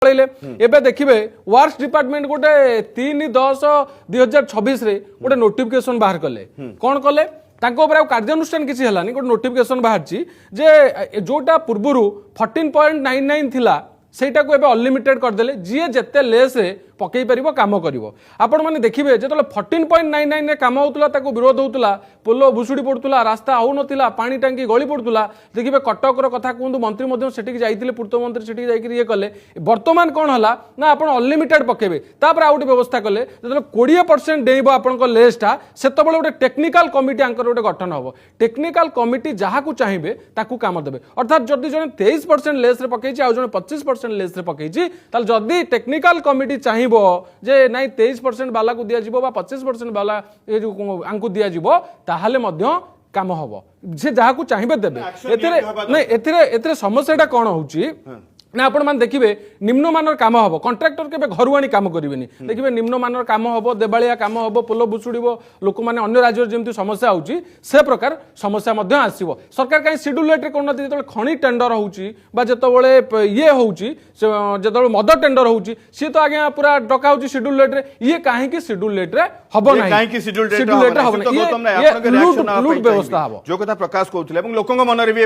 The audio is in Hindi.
पलैले एबे देखिबे वर्क्स डिपार्टमेंट गोटे 3/10/2026 रे गोटे नोटिफिकेशन बाहर कले कौन कले तांको ऊपर कार्यानुष्ठान किसी हलानी गोटे नोटिफिकेशन बाहर जे जोटा पूर्वरु 14.99 थिला सेटा को एबे अनलिमिटेड करदेले जी जेते लेस रे पकई परिबो काम करिवो आपण माने देखिबे जेतले 14.99 रे काम होतला ताको विरोध होतला पोलो भुसुडी पड़तुला रास्ता आउ नथिला पानी टांकी गली पड़तुला देखिबे कटक रो कथा कहंतु मंत्री मध्य सेठी जाइतिले पूर्त मंत्री सेठी जाइकि ये कले वर्तमान कोन हला ना आपण अनलिमिटेड पकेबे तापर आउट व्यवस्था कले जेतले 20% देइबो आपनको लेसटा सेतबेले गोटे टेक्निकल कमिटी आंकर गोटे गठन हबो टेक्निकल कमिटी जहा को चाहिबे ताकू काम देबे अर्थात जदि जने 23% लेस रे पकेछि आ जने 25% लेस रे पकेछि ताल जदि टेक्निकल कमिटी चाहिबो जे नहीं 23% वाला को दिया जिवो बा 25% वाला ए जो आंकु दिया जिवो ताहाले मध्य काम हबो जे जहा को चाहिबे देबे एतरे नहीं एतरे समस्याटा कोन होउची ना आपण मान देखिबे निम्नमानर काम हबो कॉन्ट्रैक्टर केबे घरु आनी काम करिवेनी देखिबे निम्नमानर काम हबो देबालिया काम हबो पोलो बुसुडीबो लोक माने अन्य राज्य जेमति समस्या होउची से प्रकार समस्या मध्य आसीबो सरकार काई शेड्यूल रेट रे कोन जेतबे खणी टेंडर होउची बा जेतबेले ये होउची जेतबेले मद टेंडर होउची सी तो आगे पूरा डका होउची शेड्यूल रेट रे ये काहे कि शेड्यूल रेट रे हबो नाही काहे कि शेड्यूल रेट रे हबो नाही लूट व्यवस्था हबो जो कथा प्रकाश कहउतले एवं लोकंग मनरे भी